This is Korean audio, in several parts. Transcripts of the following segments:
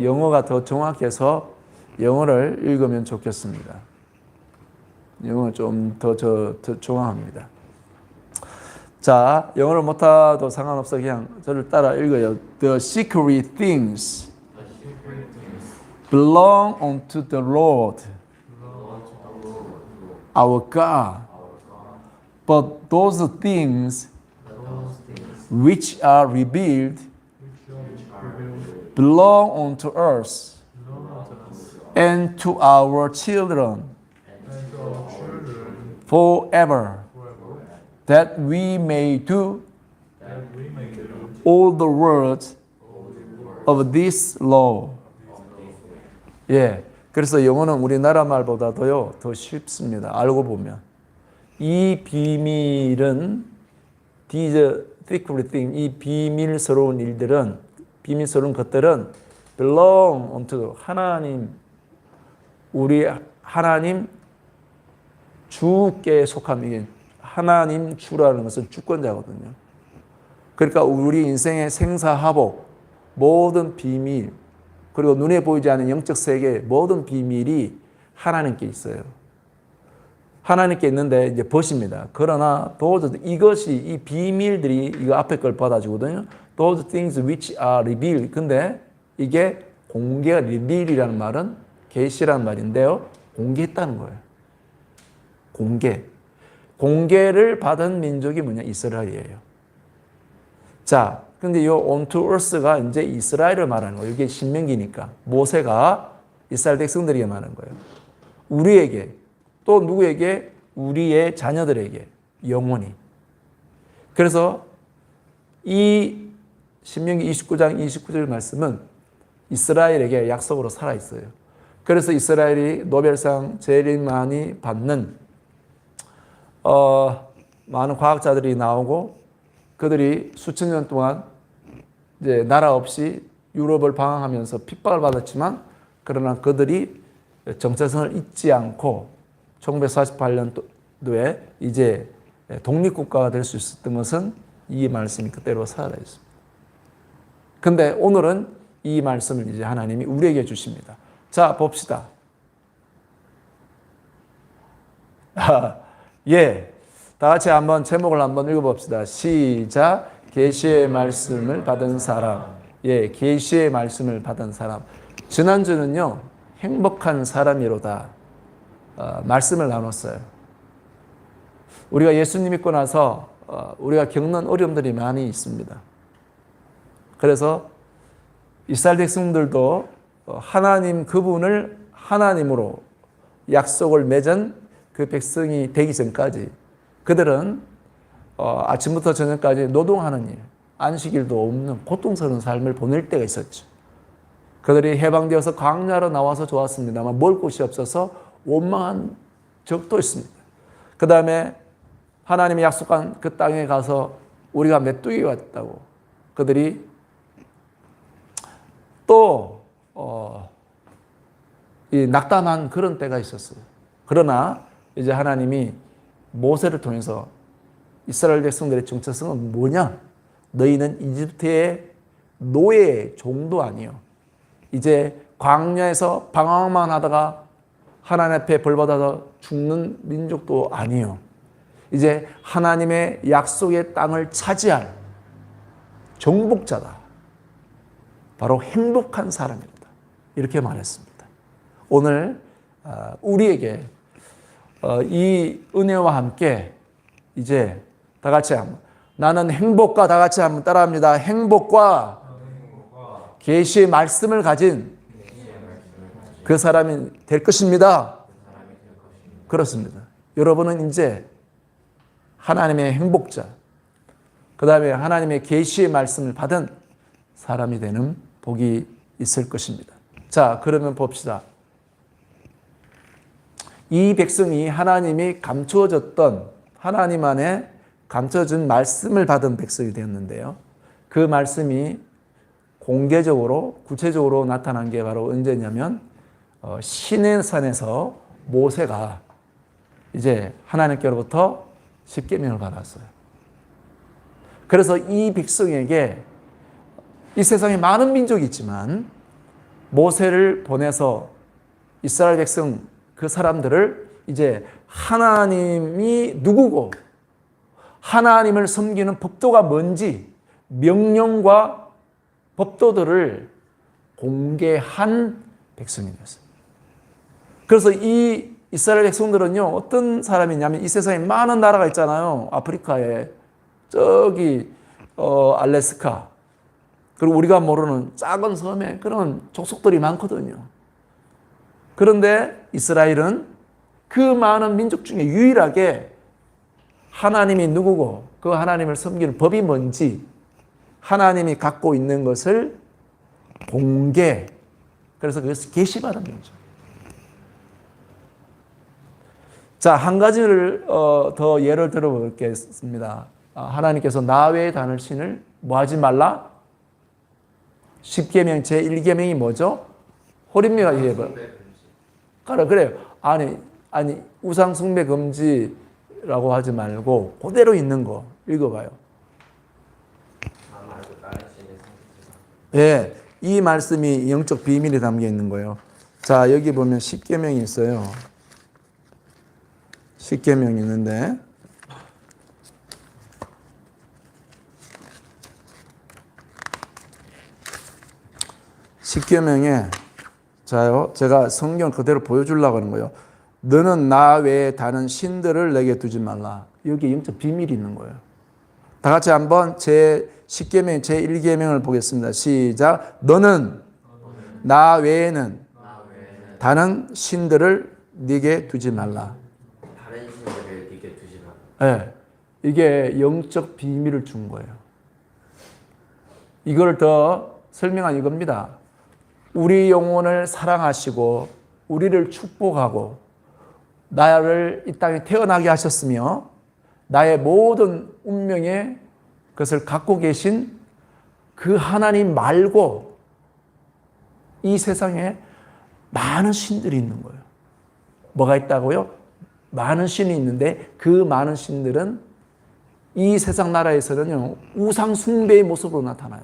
영어가 더 정확해서 영어를 읽으면 좋겠습니다. 영어 좀 더 좋아합니다. 자, 영어를 못해도 상관없어. 그냥 저를 따라 읽어요. The secret things belong unto the Lord, our God. But those things which are revealed belong unto us and to our children forever, that we may do all the words of this law. 예, 그래서 영어는 우리나라 말보다도요 더 쉽습니다. 알고 보면 이 비밀은 these secret things, 이 비밀스러운 일들은, 비밀스러운 것들은 belong unto 하나님, 우리 하나님 주께 속함. 이게 하나님 주라는 것은 주권자거든요. 그러니까 우리 인생의 생사하복, 모든 비밀, 그리고 눈에 보이지 않는 영적 세계 모든 비밀이 하나님께 있어요. 하나님께 있는데 이제 벗입니다. 그러나 those, 이것이 이 비밀들이 이거 앞에 걸 받아주거든요. Those things which are revealed. 근데 이게 공개가 reveal이라는 말은 계시라는 말인데요. 공개했다는 거예요. 공개를 받은 민족이 뭐냐? 이스라엘이에요. 자, 근데 이 unto us가 이제 이스라엘을 말하는 거예요. 이게 신명기니까. 모세가 이스라엘 백성들에게 말하는 거예요. 우리에게, 또 누구에게? 우리의 자녀들에게, 영원히. 그래서 이 신명기 29장 29절 말씀은 이스라엘에게 약속으로 살아있어요. 그래서 이스라엘이 노벨상 제일 많이 받는 많은 과학자들이 나오고 그들이 수천 년 동안 이제 나라 없이 유럽을 방황하면서 핍박을 받았지만 그러나 그들이 정체성을 잊지 않고 1948년도에 이제 독립국가가 될 수 있었던 것은 이 말씀이 그대로 살아 있습니다. 근데 오늘은 이 말씀을 이제 하나님이 우리에게 주십니다. 자, 봅시다. 예. 다 같이 한번 제목을 한번 읽어봅시다. 시작. 계시의 말씀을 받은 사람. 예, 계시의 말씀을 받은 사람. 지난주는요, 행복한 사람이로다. 말씀을 나눴어요. 우리가 예수님 믿고 나서 우리가 겪는 어려움들이 많이 있습니다. 그래서 이스라엘 백성들도 하나님 그분을 하나님으로 약속을 맺은 그 백성이 되기 전까지 그들은 아침부터 저녁까지 노동하는 일, 안식일도 없는 고통스러운 삶을 보낼 때가 있었죠. 그들이 해방되어서 광야로 나와서 좋았습니다만 먹을 곳이 없어서 원망한 적도 있습니다. 그 다음에 하나님이 약속한 그 땅에 가서 우리가 메뚜기가 왔다고 그들이 또 이 낙담한 그런 때가 있었어요. 그러나 이제 하나님이 모세를 통해서 이스라엘 백성들의 정체성은 뭐냐? 너희는 이집트의 노예의 종도 아니요. 이제 광야에서 방황만 하다가 하나님 앞에 벌받아서 죽는 민족도 아니요. 이제 하나님의 약속의 땅을 차지할 정복자다. 바로 행복한 사람이다. 이렇게 말했습니다. 오늘 우리에게 이 은혜와 함께 이제 다 같이 한번 나는 행복과 다 같이 한번 따라합니다. 행복과 계시의 말씀을 가진 그 사람이 될 것입니다. 그렇습니다. 여러분은 이제 하나님의 행복자, 그 다음에 하나님의 계시의 말씀을 받은 사람이 되는 복이 있을 것입니다. 자, 그러면 봅시다. 이 백성이 하나님이 감추어졌던 하나님 안에 감춰진 말씀을 받은 백성이 되었는데요. 그 말씀이 공개적으로 구체적으로 나타난 게 바로 언제냐면 시내산에서 모세가 이제 하나님께로부터 십계명을 받았어요. 그래서 이 백성에게 이 세상에 많은 민족이 있지만 모세를 보내서 이스라엘 백성 그 사람들을 이제 하나님이 누구고 하나님을 섬기는 법도가 뭔지 명령과 법도들을 공개한 백성이었어요. 그래서 이 이스라엘 백성들은요, 어떤 사람이냐면 이 세상에 많은 나라가 있잖아요. 아프리카에 저기 알래스카, 그리고 우리가 모르는 작은 섬에 그런 족속들이 많거든요. 그런데 이스라엘은 그 많은 민족 중에 유일하게 하나님이 누구고 그 하나님을 섬기는 법이 뭔지 하나님이 갖고 있는 것을 공개, 그래서 그것을 계시받은 거죠. 자, 한 가지를 더 예를 들어보겠습니다. 하나님께서 나 외에 다른 신을 뭐 하지 말라? 10계명 제1계명이 뭐죠? 호림미가 해봐. 그래요. 아니 우상 숭배 금지라고 하지 말고 그대로 있는 거 읽어봐요. 예, 이 말씀이 영적 비밀이 담겨 있는 거예요. 자, 여기 보면 10계명이 있어요. 10계명이 있는데 십계명에 자요, 제가 성경 그대로 보여주려고 하는 거예요. 너는 나 외에 다른 신들을 내게 두지 말라. 여기 영적 비밀이 있는 거예요. 다 같이 한번 제 10계명 제 1계명을 보겠습니다. 시작. 너는 나 외에는 다른 신들을 네게 두지 말라. 다른 신들을 네게 두지 말라. 네, 이게 영적 비밀을 준 거예요. 이걸 더 설명한 이겁니다. 우리 영혼을 사랑하시고 우리를 축복하고 나를 이 땅에 태어나게 하셨으며 나의 모든 운명에 그것을 갖고 계신 그 하나님 말고 이 세상에 많은 신들이 있는 거예요. 뭐가 있다고요? 많은 신이 있는데 그 많은 신들은 이 세상 나라에서는요, 우상 숭배의 모습으로 나타나요.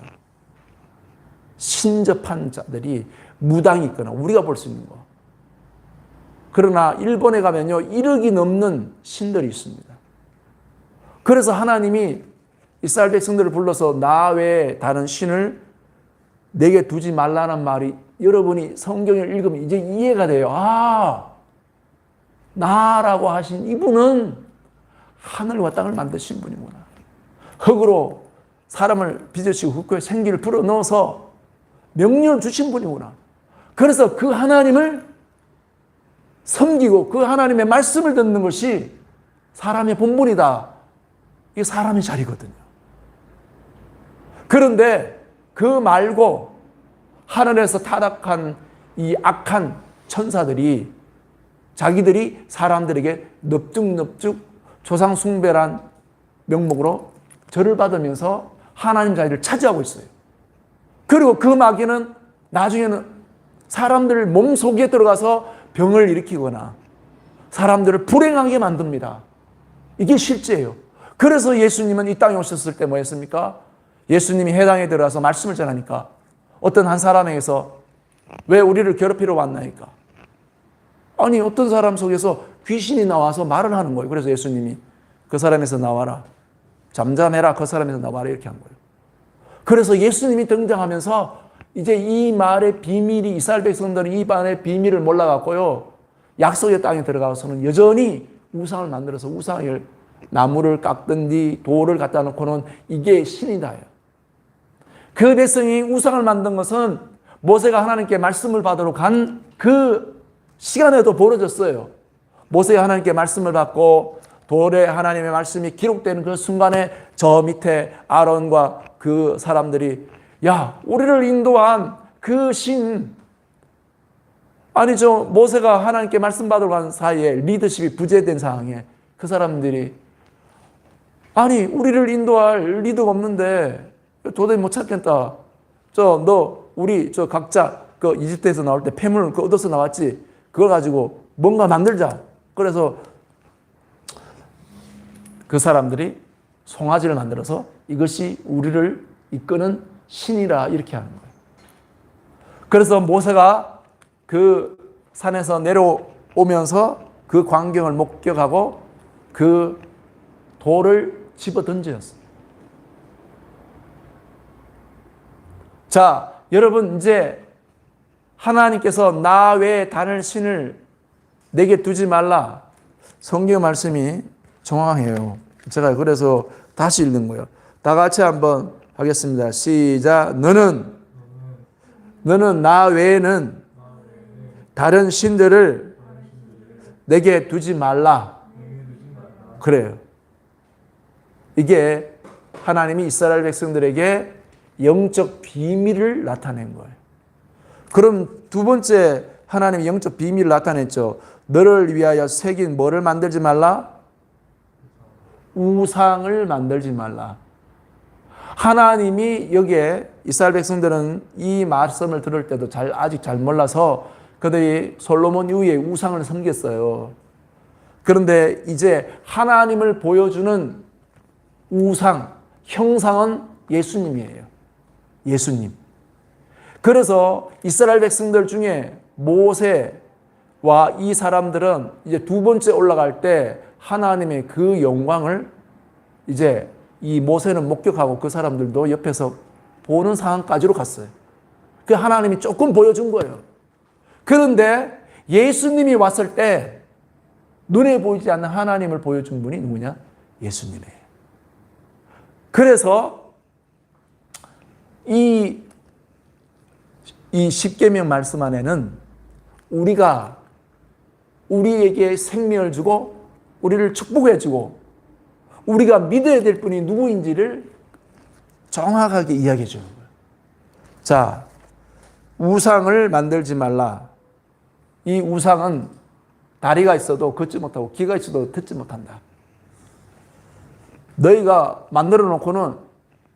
신접한 자들이 무당이 있거나 우리가 볼 수 있는 거. 그러나 일본에 가면요 1억이 넘는 신들이 있습니다. 그래서 하나님이 이스라엘 백성들을 불러서 나 외에 다른 신을 내게 두지 말라는 말이 여러분이 성경을 읽으면 이제 이해가 돼요. 아, 나라고 하신 이분은 하늘과 땅을 만드신 분이구나. 흙으로 사람을 빚으시고 흙에 생기를 불어넣어서 명령을 주신 분이구나. 그래서 그 하나님을 섬기고 그 하나님의 말씀을 듣는 것이 사람의 본분이다. 이게 사람의 자리거든요. 그런데 그 말고 하늘에서 타락한 이 악한 천사들이 자기들이 사람들에게 넙죽넙죽 조상 숭배란 명목으로 절을 받으면서 하나님 자리를 차지하고 있어요. 그리고 그 마귀는 나중에는 사람들 몸속에 들어가서 병을 일으키거나 사람들을 불행하게 만듭니다. 이게 실제예요. 그래서 예수님은 이 땅에 오셨을 때 뭐 했습니까? 예수님이 해당에 들어가서 말씀을 전하니까 어떤 한 사람에게서 왜 우리를 괴롭히러 왔나이까? 아니 어떤 사람 속에서 귀신이 나와서 말을 하는 거예요. 그래서 예수님이 그 사람에서 나와라. 잠잠해라. 그 사람에서 나와라. 이렇게 한 거예요. 그래서 예수님이 등장하면서 이제 이 말의 비밀이 이스라엘 백성들은 이 말의 비밀을 몰라갖고요. 약속의 땅에 들어가서는 여전히 우상을 만들어서 우상을 나무를 깎든지 돌을 갖다 놓고는 이게 신이다. 그 백성이 우상을 만든 것은 모세가 하나님께 말씀을 받으러 간 그 시간에도 벌어졌어요. 모세가 하나님께 말씀을 받고 돌에 하나님의 말씀이 기록되는 그 순간에 저 밑에 아론과 그 사람들이 야, 우리를 인도한 그 신, 아니 모세가 하나님께 말씀 받으러 간 사이에 리더십이 부재된 상황에 그 사람들이 아니 우리를 인도할 리더가 없는데 도저히 못 찾겠다. 우리 각자 그 이집트에서 나올 때 폐물을 얻어서 나왔지. 그걸 가지고 뭔가 만들자. 그래서 그 사람들이 송아지를 만들어서 이것이 우리를 이끄는 신이라 이렇게 하는 거예요. 그래서 모세가 그 산에서 내려오면서 그 광경을 목격하고 그 돌을 집어 던졌어요. 자, 여러분 이제 하나님께서 나 외에 다른 신을 내게 두지 말라. 성경 말씀이 정확해요. 제가 그래서 다시 읽는 거예요. 다 같이 한번 하겠습니다. 시작. 너는 나 외에는 다른 신들을 내게 두지 말라. 그래요. 이게 하나님이 이스라엘 백성들에게 영적 비밀을 나타낸 거예요. 그럼 두 번째 하나님이 영적 비밀을 나타냈죠. 너를 위하여 새긴 뭐를 만들지 말라? 우상을 만들지 말라. 하나님이 여기에 이스라엘 백성들은 이 말씀을 들을 때도 아직 잘 몰라서 그들이 솔로몬 이후에 우상을 섬겼어요. 그런데 이제 하나님을 보여주는 우상, 형상은 예수님이에요. 예수님. 그래서 이스라엘 백성들 중에 모세와 이 사람들은 이제 두 번째 올라갈 때 하나님의 그 영광을 이제 이 모세는 목격하고 그 사람들도 옆에서 보는 상황까지로 갔어요. 그 하나님이 조금 보여준 거예요. 그런데 예수님이 왔을 때 눈에 보이지 않는 하나님을 보여준 분이 누구냐? 예수님이에요. 그래서 이 십계명 말씀 안에는 우리에게 생명을 주고 우리를 축복해 주고 우리가 믿어야 될 분이 누구인지를 정확하게 이야기해 주는 거예요. 자, 우상을 만들지 말라. 이 우상은 다리가 있어도 걷지 못하고 귀가 있어도 듣지 못한다. 너희가 만들어 놓고는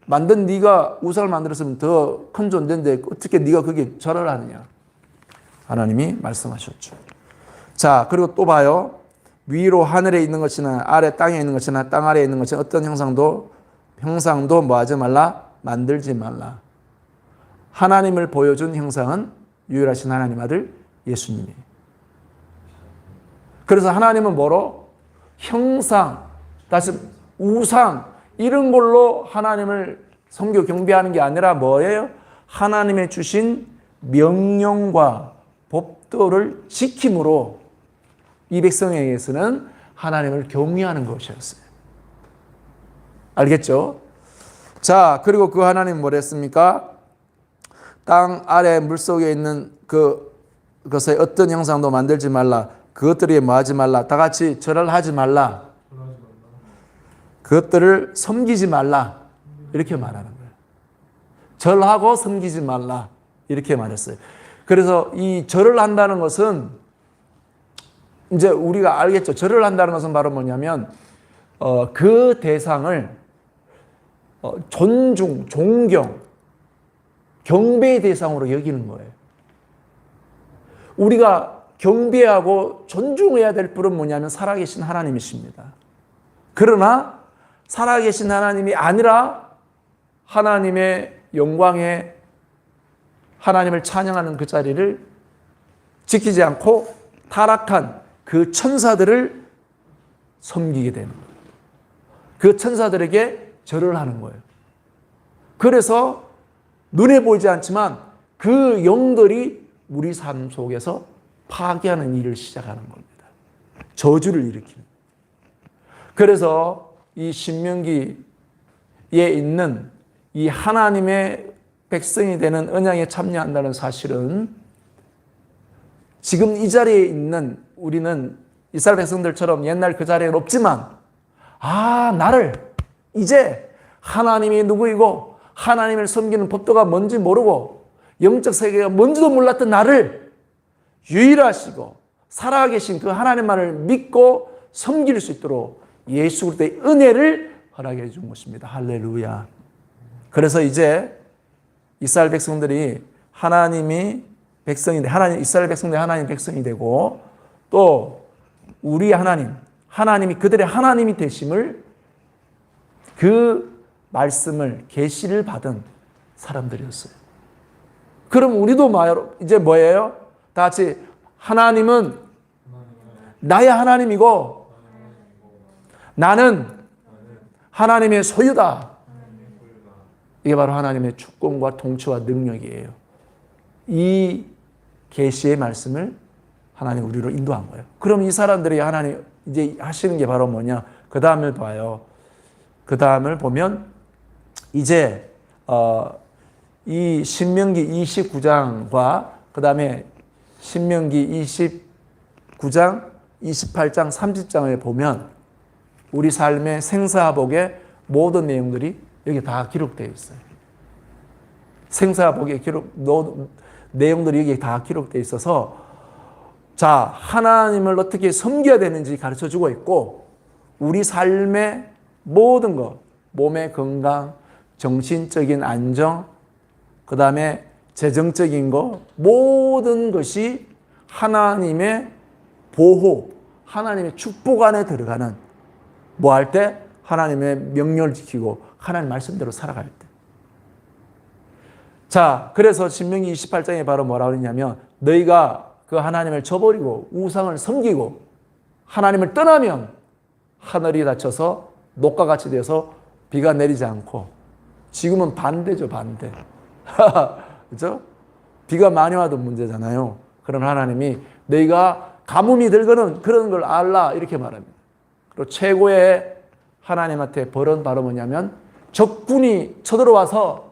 만든 네가 우상을 만들었으면 더 큰 존재인데 어떻게 네가 거기에 절을 하느냐. 하나님이 말씀하셨죠. 자, 그리고 또 봐요. 위로 하늘에 있는 것이나 아래 땅에 있는 것이나 땅 아래에 있는 것이나 어떤 형상도 뭐 하지 말라? 만들지 말라. 하나님을 보여준 형상은 유일하신 하나님 아들 예수님이에요. 그래서 하나님은 뭐로? 형상, 다시 우상 이런 걸로 하나님을 섬겨 경배하는 게 아니라 뭐예요? 하나님의 주신 명령과 법도를 지킴으로 이 백성에게서는 하나님을 경외하는 것이었어요. 알겠죠? 자, 그리고 그 하나님은 뭐랬습니까? 땅 아래 물속에 있는 그것의 어떤 형상도 만들지 말라. 그것들이 뭐 하지 말라. 다 같이 절을 하지 말라. 그것들을 섬기지 말라. 이렇게 말하는 거예요. 절하고 섬기지 말라. 이렇게 말했어요. 그래서 이 절을 한다는 것은 이제 우리가 알겠죠. 절을 한다는 것은 바로 뭐냐면 그 대상을 존중, 존경, 경배의 대상으로 여기는 거예요. 우리가 경배하고 존중해야 될 분은 뭐냐면 살아계신 하나님이십니다. 그러나 살아계신 하나님이 아니라 하나님의 영광에 하나님을 찬양하는 그 자리를 지키지 않고 타락한 그 천사들을 섬기게 되는 거예요. 그 천사들에게 절을 하는 거예요. 그래서 눈에 보이지 않지만 그 영들이 우리 삶 속에서 파괴하는 일을 시작하는 겁니다. 저주를 일으키는. 그래서 이 신명기에 있는 이 하나님의 백성이 되는 언약에 참여한다는 사실은 지금 이 자리에 있는 우리는 이스라엘 백성들처럼 옛날 그 자리에 없지만 나를 이제 하나님이 누구이고 하나님을 섬기는 법도가 뭔지 모르고 영적 세계가 뭔지도 몰랐던 나를 유일하시고 살아계신 그 하나님만을 믿고 섬길 수 있도록 예수 그리스도의 은혜를 허락해 준 것입니다. 할렐루야. 그래서 이제 이스라엘 백성들이 하나님이 백성이 이스라엘 백성들이 하나님 백성이 되고 또 우리 하나님이 그들의 하나님이 되심을 그 말씀을 계시를 받은 사람들이었어요. 그럼 우리도 이제 뭐예요? 다 같이 하나님은 나의 하나님이고 나는 하나님의 소유다. 이게 바로 하나님의 주권과 통치와 능력이에요. 이 계시의 말씀을 하나님 우리로 인도한 거예요. 그럼 이 사람들이 하나님 이제 하시는 게 바로 뭐냐? 그 다음을 봐요. 그 다음을 보면 이제 이 신명기 29장과 그 다음에 신명기 29장, 28장, 30장을 보면 우리 삶의 생사복의 모든 내용들이 여기 다 기록되어 있어요. 생사복의 내용들이 여기 다 기록되어 있어서 자, 하나님을 어떻게 섬겨야 되는지 가르쳐 주고 있고 우리 삶의 모든 것, 몸의 건강, 정신적인 안정, 그 다음에 재정적인 것, 모든 것이 하나님의 보호, 하나님의 축복 안에 들어가는 뭐 할 때? 하나님의 명령을 지키고 하나님 말씀대로 살아갈 때. 자, 그래서 신명기 28장에 바로 뭐라고 했냐면 너희가 그 하나님을 저버리고 우상을 섬기고 하나님을 떠나면 하늘이 닫혀서 녹과같이 돼서 비가 내리지 않고 지금은 반대죠, 반대. 그죠? 비가 많이 와도 문제잖아요. 그런 하나님이 너희가 가뭄이 들거든 그런 걸 알라 이렇게 말합니다. 그리고 최고의 하나님한테 벌은 바로 뭐냐면 적군이 쳐들어와서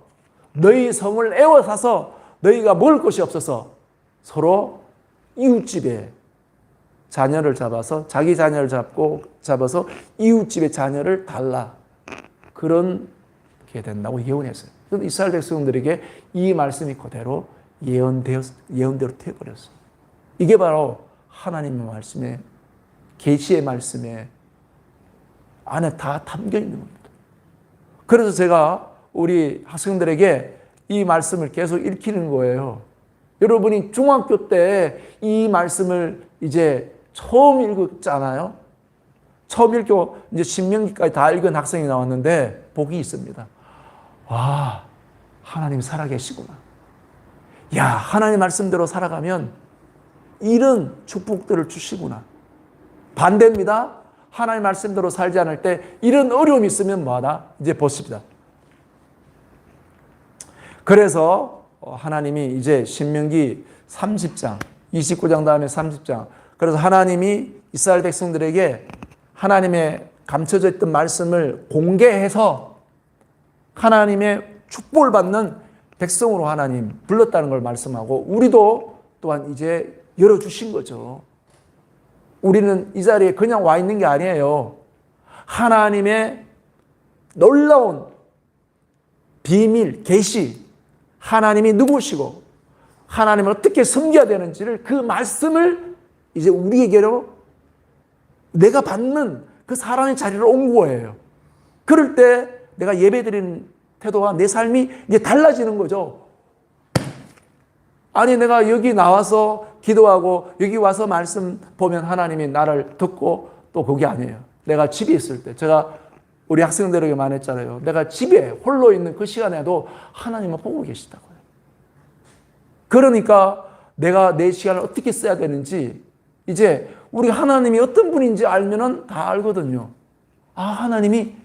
너희 성을 에워싸서 너희가 먹을 것이 없어서 서로 이웃집에 자녀를 잡아서 자기 자녀를 잡아서 이웃집의 자녀를 달라. 그런 게 된다고 예언했어요. 그런데 이스라엘 백성들에게 이 말씀이 그대로 예언대로 되어버렸어요. 이게 바로 하나님의 말씀에 계시의 말씀에 안에 다 담겨 있는 겁니다. 그래서 제가 우리 학생들에게 이 말씀을 계속 읽히는 거예요. 여러분이 중학교 때 이 말씀을 이제 처음 읽었잖아요. 처음 읽고 이제 신명기까지 다 읽은 학생이 나왔는데 복이 있습니다. 와, 하나님 살아계시구나. 야, 하나님 말씀대로 살아가면 이런 축복들을 주시구나. 반대입니다. 하나님 말씀대로 살지 않을 때 이런 어려움이 있으면 뭐하다? 이제 보십니다. 그래서 하나님이 이제 신명기 30장, 29장 다음에 30장. 그래서 하나님이 이스라엘 백성들에게 하나님의 감춰져 있던 말씀을 공개해서 하나님의 축복을 받는 백성으로 하나님 불렀다는 걸 말씀하고 우리도 또한 이제 열어주신 거죠. 우리는 이 자리에 그냥 와 있는 게 아니에요. 하나님의 놀라운 비밀, 계시, 하나님이 누구시고 하나님을 어떻게 섬겨야 되는지를 그 말씀을 이제 우리에게로 내가 받는 그 사랑의 자리로 온 거예요. 그럴 때 내가 예배드리는 태도와 내 삶이 이제 달라지는 거죠. 아니 내가 여기 나와서 기도하고 여기 와서 말씀 보면 하나님이 나를 듣고 또 그게 아니에요. 내가 집에 있을 때 제가 우리 학생들에게 말했잖아요. 내가 집에 홀로 있는 그 시간에도 하나님을 보고 계시다고요. 그러니까 내가 내 시간을 어떻게 써야 되는지 이제 우리 하나님이 어떤 분인지 알면은 다 알거든요. 아, 하나님이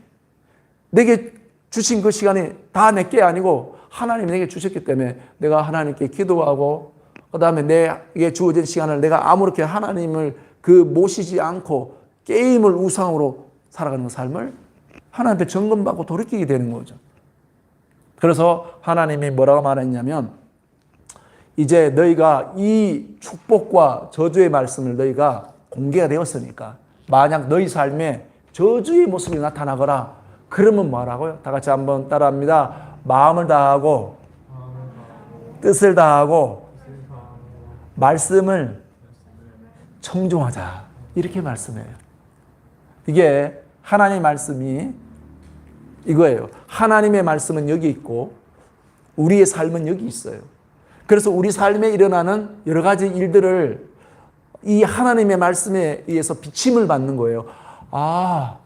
내게 주신 그 시간이 다 내게 아니고 하나님이 내게 주셨기 때문에 내가 하나님께 기도하고 그 다음에 내게 주어진 시간을 내가 아무렇게 하나님을 모시지 않고 게임을 우상으로 살아가는 삶을 하나님께 점검받고 돌이키게 되는 거죠. 그래서 하나님이 뭐라고 말했냐면 이제 너희가 이 축복과 저주의 말씀을 너희가 공개가 되었으니까 만약 너희 삶에 저주의 모습이 나타나거나 그러면 뭐라고요? 다 같이 한번 따라합니다. 마음을 다하고 뜻을 다하고 말씀을 청종하자. 이렇게 말씀해요. 이게 하나님의 말씀이 이거예요. 하나님의 말씀은 여기 있고 우리의 삶은 여기 있어요. 그래서 우리 삶에 일어나는 여러 가지 일들을 이 하나님의 말씀에 의해서 비침을 받는 거예요. 아,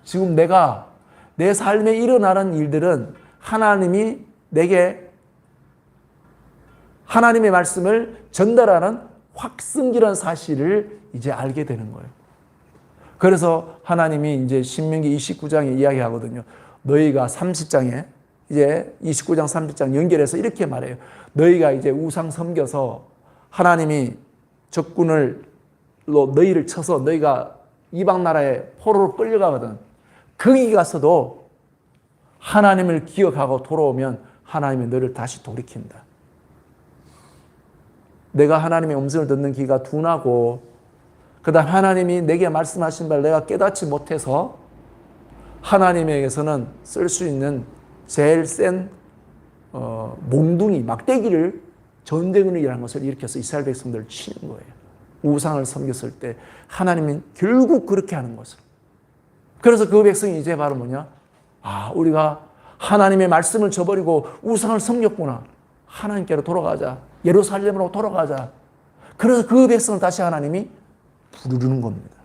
지금 내가 내 삶에 일어나는 일들은 하나님이 내게 하나님의 말씀을 전달하는 확성기라는 사실을 이제 알게 되는 거예요. 그래서 하나님이 이제 신명기 29장에 이야기하거든요. 너희가 30장에 이제 29장 30장 연결해서 이렇게 말해요. 너희가 이제 우상 섬겨서 하나님이 적군을 너희를 쳐서 너희가 이방 나라에 포로로 끌려가거든. 거기 가서도 하나님을 기억하고 돌아오면 하나님이 너를 다시 돌이킨다. 내가 하나님의 음성을 듣는 귀가 둔하고 그다음 하나님이 내게 말씀하신 바를 내가 깨닫지 못해서 하나님에게서는 쓸 수 있는 제일 센 몽둥이, 막대기를 전쟁을 일하는 것을 일으켜서 이스라엘 백성들을 치는 거예요. 우상을 섬겼을 때 하나님은 결국 그렇게 하는 것을. 그래서 그 백성이 이제 바로 뭐냐? 아, 우리가 하나님의 말씀을 저버리고 우상을 섬겼구나. 하나님께로 돌아가자. 예루살렘으로 돌아가자. 그래서 그 백성을 다시 하나님이 부르는 겁니다.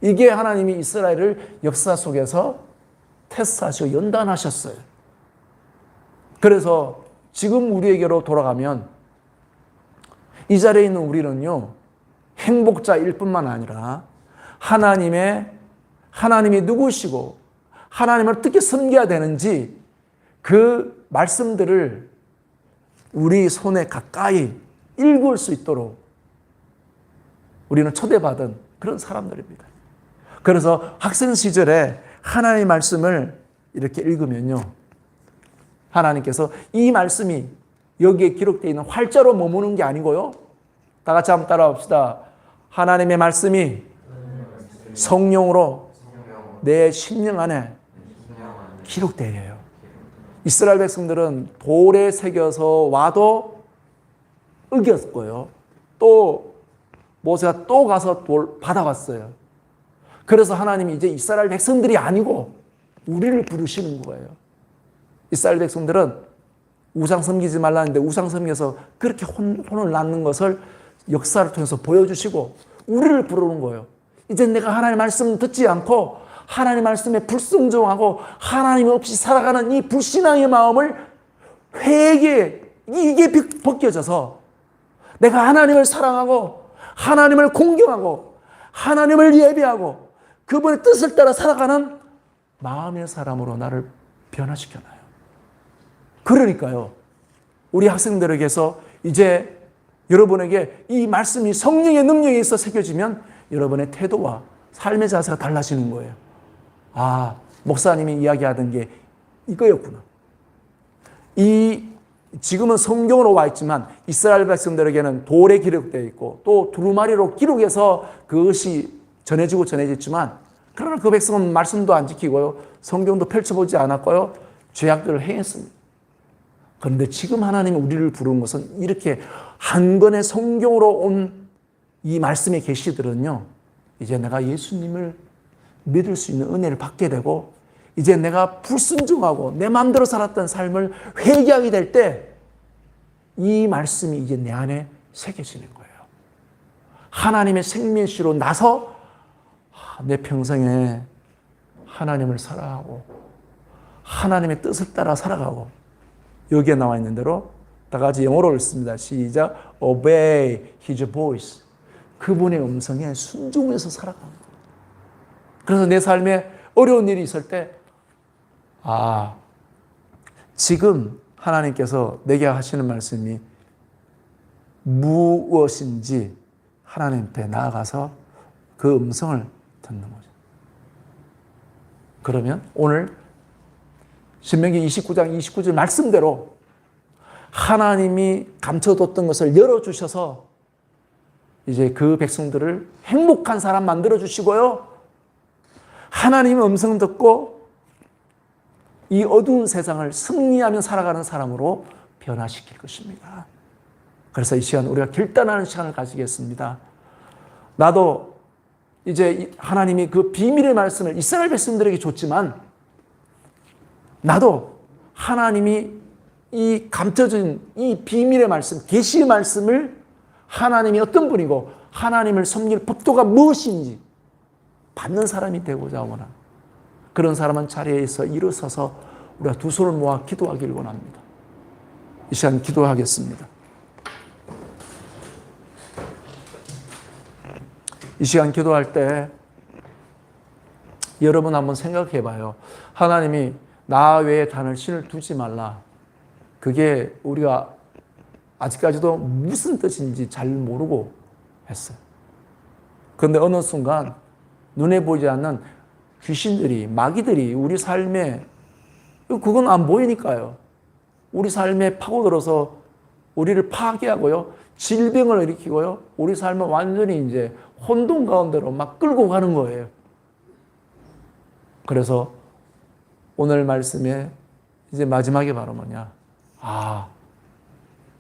이게 하나님이 이스라엘을 역사 속에서 테스트하시고 연단하셨어요. 그래서 지금 우리에게로 돌아가면 이 자리에 있는 우리는요, 행복자일 뿐만 아니라 하나님이 누구시고 하나님을 어떻게 섬겨야 되는지 그 말씀들을 우리 손에 가까이 읽을 수 있도록 우리는 초대받은 그런 사람들입니다. 그래서 학생 시절에 하나님의 말씀을 이렇게 읽으면요, 하나님께서 이 말씀이 여기에 기록되어 있는 활자로 머무는 게 아니고요, 다 같이 한번 따라해 봅시다. 하나님의 말씀이 성령으로 내 심령 안에 기록되어요. 이스라엘 백성들은 돌에 새겨서 와도 으겼고요. 또 모세가 또 가서 돌 받아왔어요. 그래서 하나님이 이제 이스라엘 백성들이 아니고 우리를 부르시는 거예요. 이스라엘 백성들은 우상 섬기지 말라는데 우상 섬겨서 그렇게 혼을 낳는 것을 역사를 통해서 보여주시고 우리를 부르는 거예요. 이제 내가 하나님의 말씀을 듣지 않고 하나님의 말씀에 불순종하고 하나님 없이 살아가는 이 불신앙의 마음을 회개해, 이게 벗겨져서 내가 하나님을 사랑하고 하나님을 공경하고 하나님을 예배하고 그분의 뜻을 따라 살아가는 마음의 사람으로 나를 변화시켜놔요. 그러니까요, 우리 학생들에게서 이제 여러분에게 이 말씀이 성령의 능력에 있어 새겨지면 여러분의 태도와 삶의 자세가 달라지는 거예요. 아, 목사님이 이야기하던 게 이거였구나. 지금은 성경으로 와 있지만 이스라엘 백성들에게는 돌에 기록되어 있고 또 두루마리로 기록해서 그것이 전해지지만 그러나 그 백성은 말씀도 안 지키고요, 성경도 펼쳐보지 않았고요, 죄악들을 행했습니다. 그런데 지금 하나님이 우리를 부르는 것은 이렇게 한 권의 성경으로 온 이 말씀의 계시들은요, 이제 내가 예수님을 믿을 수 있는 은혜를 받게 되고 이제 내가 불순종하고 내 마음대로 살았던 삶을 회개하게 될 때 이 말씀이 이제 내 안에 새겨지는 거예요. 하나님의 생명시로 나서 내 평생에 하나님을 사랑하고 하나님의 뜻을 따라 살아가고, 여기에 나와 있는 대로 다 같이 영어로 읽습니다. 시작. Obey His voice. 그분의 음성에 순종해서 살아가는 거예요. 그래서 내 삶에 어려운 일이 있을 때, 아, 지금 하나님께서 내게 하시는 말씀이 무엇인지 하나님 앞에 나아가서 그 음성을 듣는 거죠. 그러면 오늘 신명기 29장 29절 말씀대로 하나님이 감춰뒀던 것을 열어주셔서 이제 그 백성들을 행복한 사람 만들어주시고요, 하나님의 음성 듣고 이 어두운 세상을 승리하며 살아가는 사람으로 변화시킬 것입니다. 그래서 이 시간 우리가 결단하는 시간을 가지겠습니다. 나도 이제 하나님이 그 비밀의 말씀을 이스라엘 백성들에게 줬지만 나도 하나님이 이 감춰진 이 비밀의 말씀, 계시의 말씀을 하나님이 어떤 분이고 하나님을 섬길 법도가 무엇인지 받는 사람이 되고자 원합니다. 그런 사람은 자리에서 일어서서 우리가 두 손을 모아 기도하기를 원합니다. 이 시간 기도하겠습니다. 이 시간 기도할 때 여러분 한번 생각해 봐요. 하나님이 나 외에 다른 신을 두지 말라. 그게 우리가 아직까지도 무슨 뜻인지 잘 모르고 했어요. 그런데 어느 순간 눈에 보이지 않는 귀신들이, 마귀들이 우리 삶에, 그건 안 보이니까요. 우리 삶에 파고들어서 우리를 파괴하고요. 질병을 일으키고요. 우리 삶을 완전히 이제 혼돈 가운데로 막 끌고 가는 거예요. 그래서 오늘 말씀에 이제 마지막에 바로 뭐냐.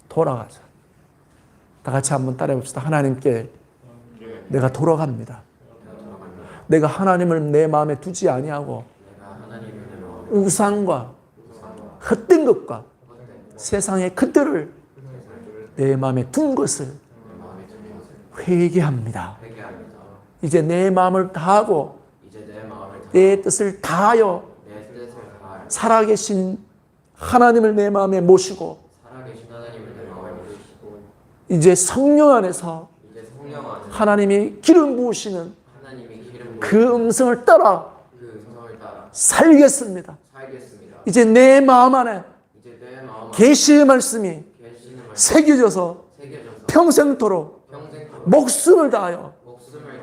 돌아가자. 다 같이 한번 따라해 봅시다. 하나님께 내가 돌아갑니다. 내가 하나님을 내 마음에 두지 아니하고 우상과 헛된 것과 세상의 것들을 내 마음에 둔 것을 회개합니다. 이제 내 마음을 다하고 내 뜻을 다하여 살아계신 하나님을 내 마음에 모시고 이제 성령 안에서 하나님이 기름 부으시는 그 음성을 따라 살겠습니다. 이제 내 마음 안에 계시의 말씀이 새겨져서 평생토록 목숨을 다하여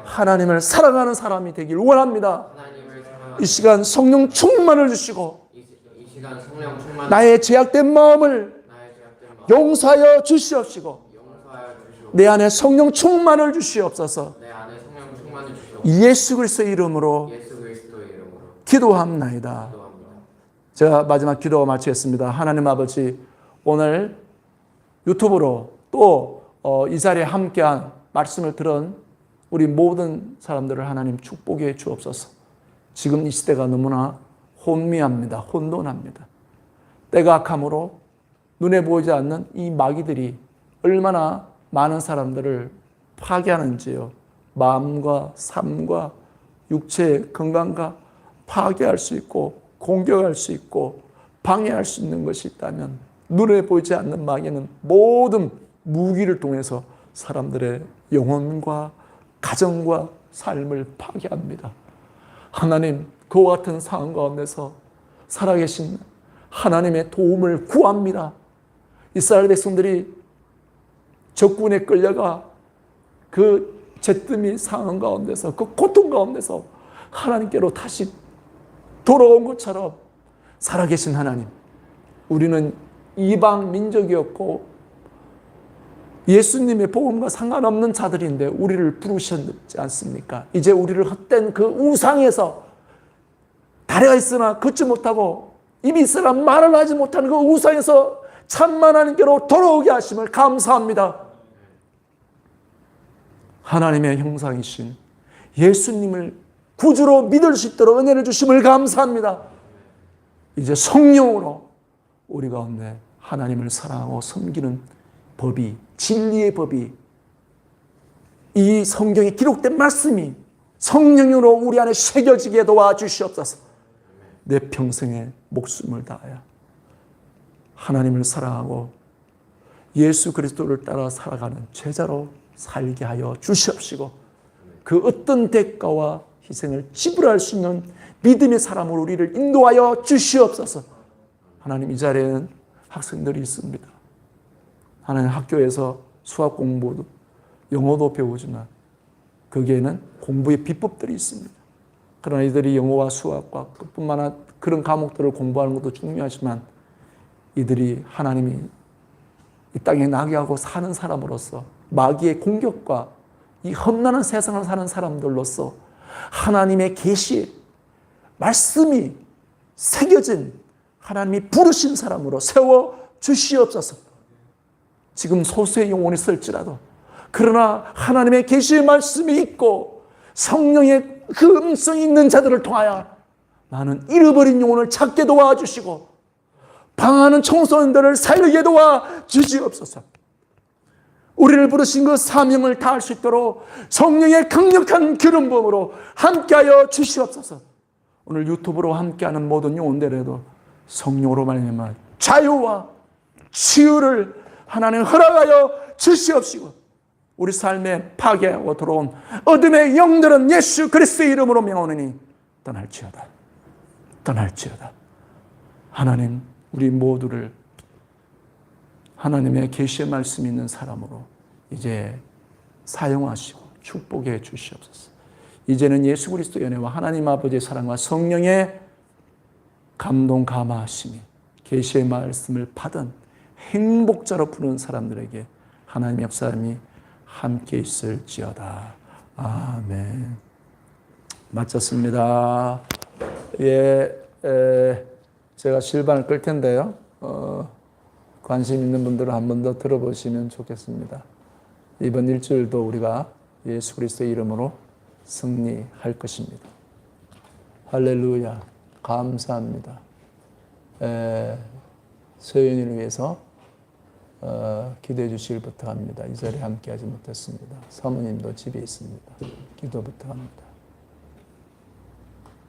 하나님을 사랑하는 사람이 되길 원합니다. 이 시간 성령 충만을 주시고 나의 죄악된 마음을 용서하여 주시옵시고 내 안에 성령 충만을 주시옵소서. 예수 그리스도의 이름으로 기도합나이다. 제가 마지막 기도 마치겠습니다. 하나님 아버지, 오늘 유튜브로 또 이 자리에 함께한 말씀을 들은 우리 모든 사람들을 하나님 축복해 주옵소서. 지금 이 시대가 너무나 혼미합니다. 혼돈합니다. 때가 악함으로 눈에 보이지 않는 이 마귀들이 얼마나 많은 사람들을 파괴하는지요. 마음과 삶과 육체의 건강과 파괴할 수 있고 공격할 수 있고 방해할 수 있는 것이 있다면 눈에 보이지 않는 마귀는 모든 무기를 통해서 사람들의 영혼과 가정과 삶을 파괴합니다. 하나님, 그와 같은 상황 가운데서 살아계신 하나님의 도움을 구합니다. 이스라엘 백성들이 적군에 끌려가 그 잿더미 상황 가운데서 그 고통 가운데서 하나님께로 다시 돌아온 것처럼 살아계신 하나님, 우리는 이방 민족이었고 예수님의 복음과 상관없는 자들인데 우리를 부르셨지 않습니까? 이제 우리를 헛된 그 우상에서 다리가 있으나 걷지 못하고 입이 있으나 말을 하지 못하는 그 우상에서 참만 하나님께로 돌아오게 하심을 감사합니다. 하나님의 형상이신 예수님을 구주로 믿을 수 있도록 은혜를 주심을 감사합니다. 이제 성령으로 우리 가운데 하나님을 사랑하고 섬기는 법이, 진리의 법이, 이 성경에 기록된 말씀이 성령으로 우리 안에 새겨지게 도와주시옵소서. 내 평생에 목숨을 다하여 하나님을 사랑하고 예수 그리스도를 따라 살아가는 제자로 살게 하여 주시옵시고, 그 어떤 대가와 희생을 지불할 수 있는 믿음의 사람으로 우리를 인도하여 주시옵소서. 하나님, 이 자리에는 학생들이 있습니다. 하나님, 학교에서 수학 공부도 영어도 배우지만 거기에는 공부의 비법들이 있습니다. 그러나 이들이 영어와 수학과 뿐만 아니라 그런 과목들을 공부하는 것도 중요하지만 이들이 하나님이 이 땅에 나게 하고 사는 사람으로서 마귀의 공격과 이 험난한 세상을 사는 사람들로서 하나님의 계시 말씀이 새겨진 하나님이 부르신 사람으로 세워 주시옵소서. 지금 소수의 영혼이 있을지라도 그러나 하나님의 계시의 말씀이 있고 성령의 그 음성이 있는 자들을 통하여 나는 잃어버린 영혼을 찾게 도와주시고 방황하는 청소년들을 살리게 도와주시옵소서. 우리를 부르신 그 사명을 다할 수 있도록 성령의 강력한 기름 부음으로 함께하여 주시옵소서. 오늘 유튜브로 함께하는 모든 영혼들에도 성령으로 말미암아 자유와 치유를 하나님 허락하여 주시옵시고 우리 삶에 파괴하고 들어온 어둠의 영들은 예수 그리스도의 이름으로 명하노니 떠날지어다. 떠날지어다. 하나님 우리 모두를 하나님의 계시의 말씀이 있는 사람으로 이제 사용하시고 축복해 주시옵소서. 이제는 예수 그리스도의 은혜와 하나님 아버지의 사랑과 성령의 감동 감화하심이 계시의 말씀을 받은 행복자로 부르는 사람들에게 하나님의 역사함이 함께 있을지어다. 아멘. 마쳤습니다. 제가 실반을 끌 텐데요. 관심 있는 분들은 한 번 더 들어보시면 좋겠습니다. 이번 일주일도 우리가 예수 그리스도의 이름으로 승리할 것입니다. 할렐루야. 감사합니다. 서연이를 위해서 기도해 주시길 부탁합니다. 이 자리에 함께하지 못했습니다. 사모님도 집에 있습니다. 기도 부탁합니다.